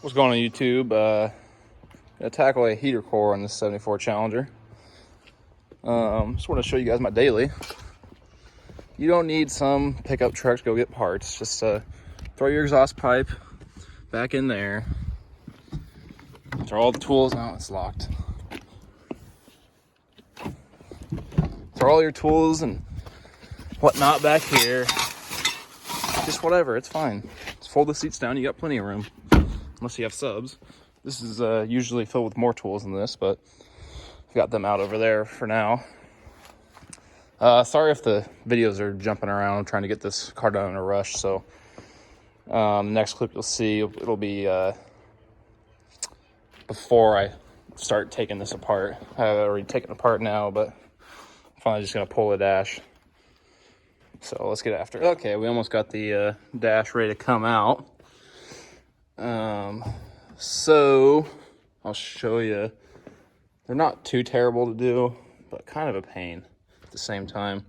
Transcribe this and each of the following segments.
What's going on YouTube? Gonna tackle a heater core on this 74 Challenger. Just want to show you guys my daily. You don't need some pickup truck to go get parts. Just throw your exhaust pipe back in there. Throw all the tools. Oh, it's locked. Throw all your tools and whatnot back here. Just whatever, it's fine. Just fold the seats down. You got plenty of room. Unless you have subs. This is usually filled with more tools than this, but I've got them out over there for now. Sorry if the videos are jumping around. I'm trying to get this car done in a rush, so next clip you'll see, it'll be before I start taking this apart. I've already taken it apart now, but I'm finally just going to pull the dash. So let's get after it. Okay, we almost got the dash ready to come out. So I'll show you. They're not too terrible to do, but kind of a pain at the same time.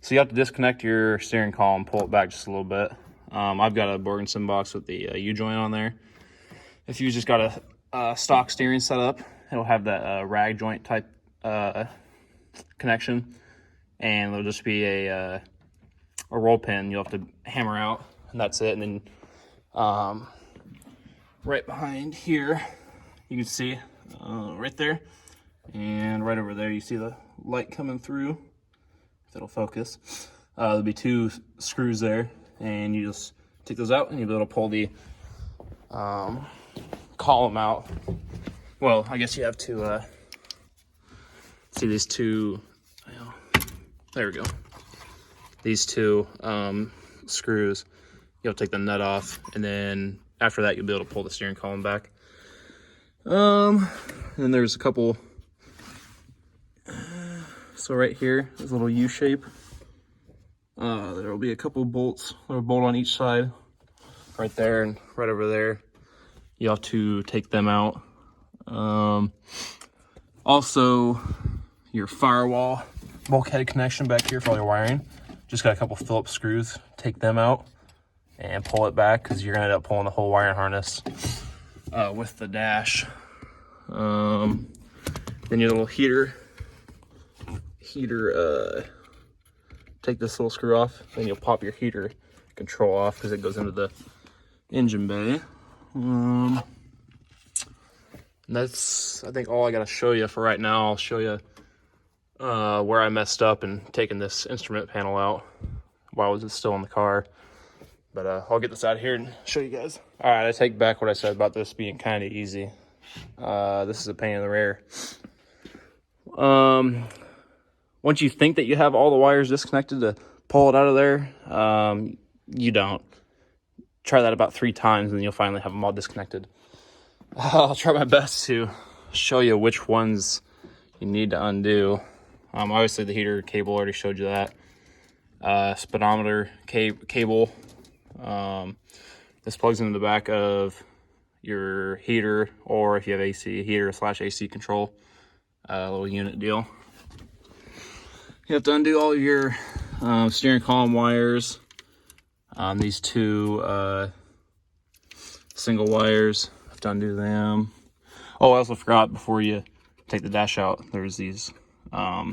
So you have to disconnect your steering column, pull it back just a little bit. I've got a Borgenson box with the U-joint on there. If you just got a stock steering setup, it'll have that rag joint type connection, and it'll just be a roll pin you'll have to hammer out, and that's it. And then right behind here, you can see right there, and right over there, you see the light coming through. If it'll focus, there'll be two screws there, and you just take those out, and you'll be able to pull the column out. Well, I guess you have to see these two. There we go. These two screws. You'll take the nut off, and then after that, you'll be able to pull the steering column back. And then there's a couple. So right here, there's a little U shape. There will be a couple bolts, or a bolt on each side, right there and right over there. You have to take them out. Also, your firewall bulkhead connection back here for all your wiring. Just got a couple Phillips screws. Take them out and pull it back, because you're gonna end up pulling the whole wiring harness with the dash. Then your little heater, take this little screw off, then you'll pop your heater control off, because it goes into the engine bay. That's, I think, all I gotta show you for right now. I'll show you where I messed up and taking this instrument panel out while it was still in the car. But I'll get this out of here and show you guys. All right, I take back what I said about this being kind of easy. This is a pain in the rear. Once you think that you have all the wires disconnected to pull it out of there, you don't. Try that about 3 times, and you'll finally have them all disconnected. I'll try my best to show you which ones you need to undo. Obviously, the heater cable already showed you that. Speedometer cable. This plugs into the back of your heater, or if you have AC, heater / AC control, little unit deal. You have to undo all of your steering column wires. These two single wires, have to undo them. Oh, I also forgot, before you take the dash out, there's these I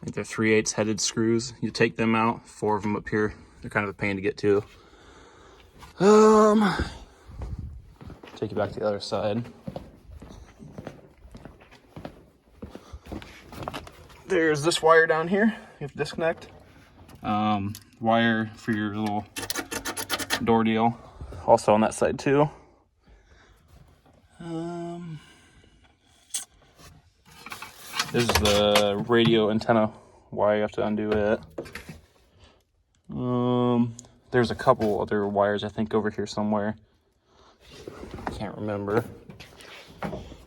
think they're 3/8 headed screws. You take them out, 4 of them up here. They're kind of a pain to get to. Take you back to the other side. There's this wire down here you have to disconnect. Wire for your little door deal, also on that side too. This is the radio antenna wire, you have to undo it. There's a couple other wires, I think, over here somewhere. Can't remember.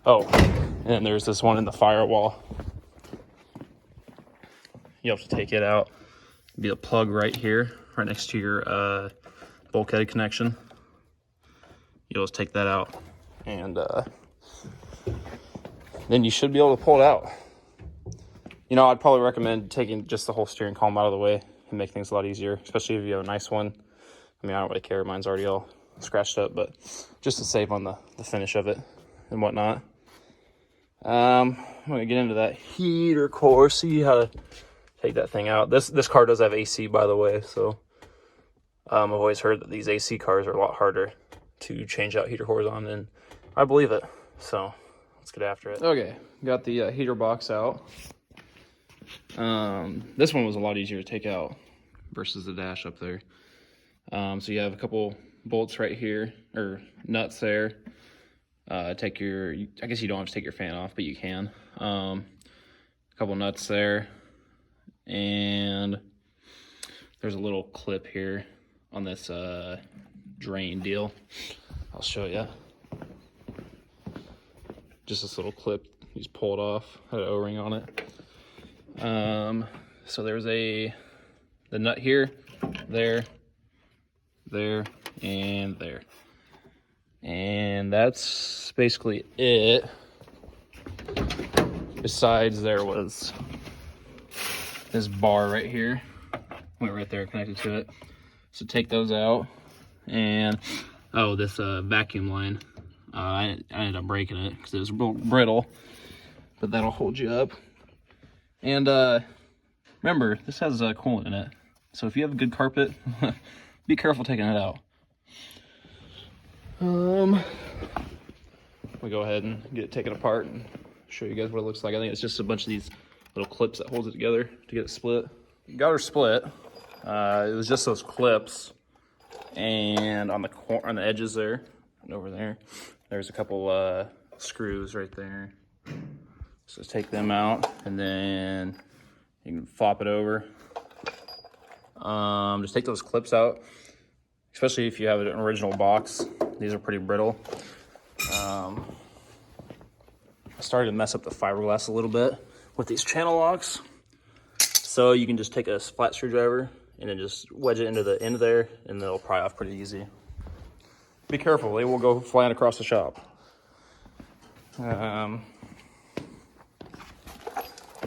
Oh, and there's this one in the firewall. You have to take it out. Be a plug right here, right next to your bulkhead connection. You'll just take that out, and then you should be able to pull it out. You know, I'd probably recommend taking just the whole steering column out of the way and make things a lot easier, especially if you have a nice one. I mean, I don't really care. Mine's already all scratched up, but just to save on the finish of it and whatnot. I'm gonna get into that heater core, see how to take that thing out. This car does have AC, by the way, so I've always heard that these AC cars are a lot harder to change out heater cores on, and I believe it. So let's get after it. Okay, got the heater box out. This one was a lot easier to take out versus the dash up there. So you have a couple bolts right here, or nuts there. I guess you don't have to take your fan off, but you can. A couple nuts there, and there's a little clip here on this drain deal. I'll show you. Just this little clip, you just pull it off, had an O-ring on it. So there's the nut here, there, and there. And that's basically it. Besides, there was this bar right here, went right there connected to it. So take those out, and this vacuum line. I ended up breaking it because it was brittle, but that'll hold you up. And remember, this has coolant in it, so if you have a good carpet, be careful taking it out. We go ahead and get it taken apart and show you guys what it looks like. I think it's just a bunch of these little clips that holds it together to get it split. Got her split. It was just those clips, and on the edges there and over there, there's a couple screws right there. So just take them out, and then you can flop it over. Just take those clips out, especially if you have an original box. These are pretty brittle. I started to mess up the fiberglass a little bit with these channel locks. So you can just take a flat screwdriver and then just wedge it into the end there, and they'll pry off pretty easy. Be careful, they will go flying across the shop.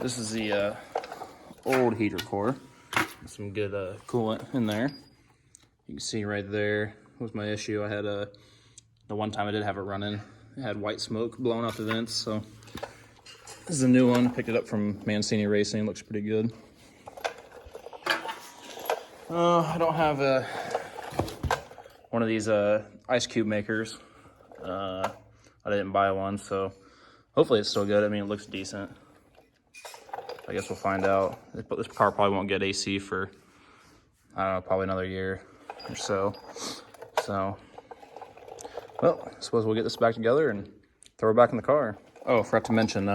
This is the old heater core. Some good coolant in there. You can see right there was my issue. I had the one time I did have it running, it had white smoke blowing out the vents. So this is a new one. Picked it up from Mancini Racing. Looks pretty good. I don't have one of these ice cube makers. I didn't buy one, so hopefully it's still good. I mean, it looks decent. I guess we'll find out. This car probably won't get AC for, I don't know, probably another year or so. So, well, I suppose we'll get this back together and throw it back in the car. Oh, forgot to mention,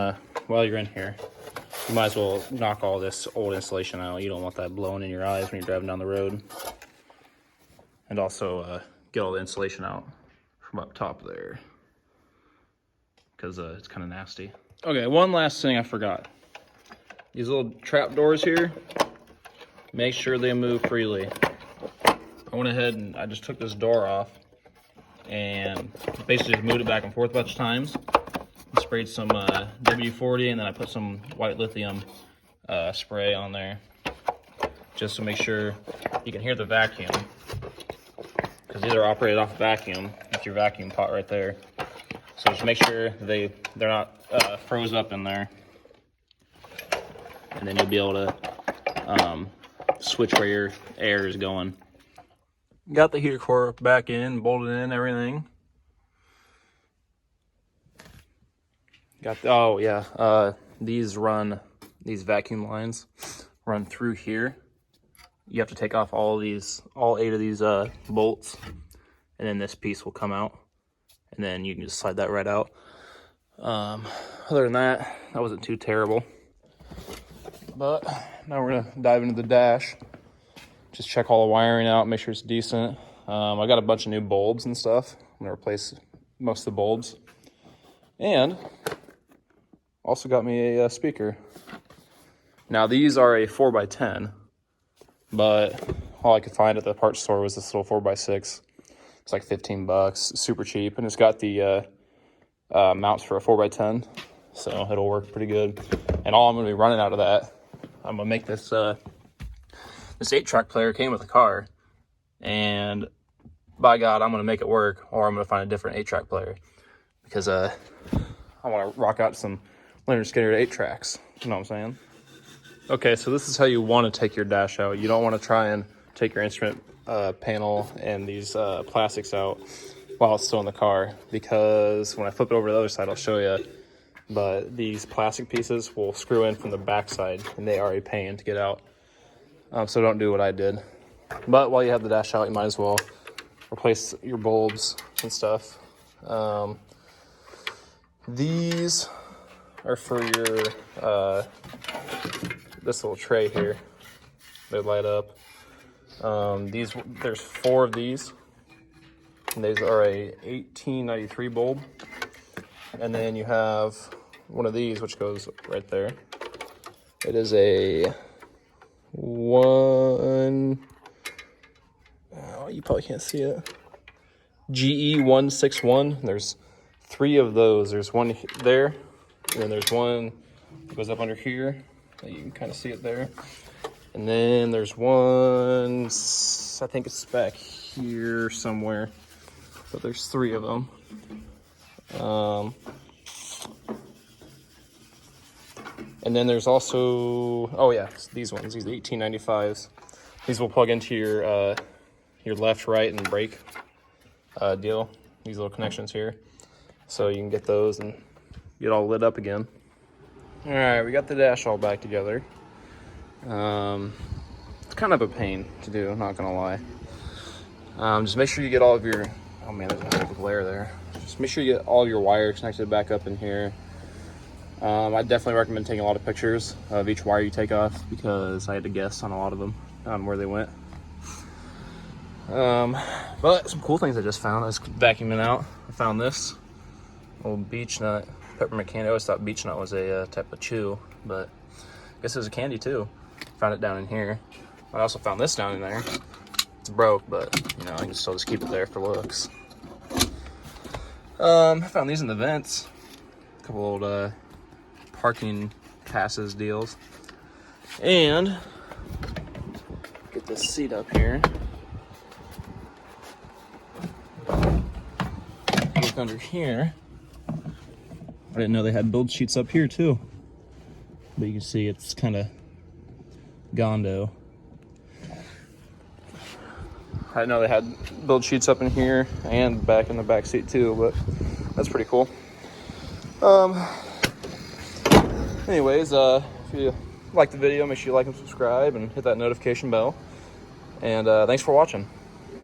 while you're in here, you might as well knock all this old insulation out. You don't want that blowing in your eyes when you're driving down the road. And also get all the insulation out from up top there, because it's kind of nasty. Okay, one last thing I forgot. These little trap doors here, make sure they move freely. I went ahead and I just took this door off and basically just moved it back and forth a bunch of times. Sprayed some W40, and then I put some white lithium spray on there just to make sure you can hear the vacuum, because these are operated off vacuum. That's your vacuum pot right there. So just make sure they're not froze up in there, and then you'll be able to switch where your air is going. Got the heater core back in, bolted in, everything. These vacuum lines run through here. You have to take off all 8 of these bolts, and then this piece will come out, and then you can just slide that right out. Other than that wasn't too terrible. But now we're gonna dive into the dash. Just check all the wiring out, make sure it's decent. I got a bunch of new bulbs and stuff. I'm gonna replace most of the bulbs. And also got me a speaker. Now these are a 4x10, but all I could find at the parts store was this little 4x6. It's like $15, super cheap, and it's got the mounts for a 4x10, so it'll work pretty good. And all I'm gonna be running out of that, I'm gonna make this 8-track player came with the car, and by God, I'm going to make it work, or I'm going to find a different 8-track player, because I want to rock out some Leonard Skinner 8-tracks. You know what I'm saying? Okay, so this is how you want to take your dash out. You don't want to try and take your instrument panel and these plastics out while it's still in the car, because when I flip it over to the other side, I'll show you, but these plastic pieces will screw in from the back side, and they are a pain to get out. So don't do what I did. But while you have the dash out, you might as well replace your bulbs and stuff. These are for your this little tray here. They light up. There's 4 of these, and these are a 1893 bulb. And then you have one of these, which goes right there. It is a you probably can't see it, GE161. There's 3 of those. There's one there, and then there's one that goes up under here. You can kind of see it there. And then there's one, I think it's back here somewhere, but there's 3 of them. And then there's also, oh yeah, these ones, these 1895s. These will plug into your left, right, and brake deal. These little connections here. So you can get those and get all lit up again. All right, we got the dash all back together. It's kind of a pain to do, I'm not gonna lie. Just make sure you get all of your, oh man, there's a big glare there. Just make sure you get all your wires connected back up in here. I definitely recommend taking a lot of pictures of each wire you take off, because I had to guess on a lot of them, on where they went. But some cool things I just found. I was vacuuming out. I found this old beech nut, peppermint candy. I always thought beech nut was a type of chew, but I guess it was a candy too. Found it down in here. I also found this down in there. It's broke, but you know, I can still just keep it there for looks. I found these in the vents. A couple old parking passes deals. And get this seat up here. Look under here. I didn't know they had build sheets up here too. But you can see it's kind of gondo. I didn't know they had build sheets up in here and back in the back seat too, but that's pretty cool. Anyways, if you like the video, make sure you like and subscribe and hit that notification bell. And thanks for watching.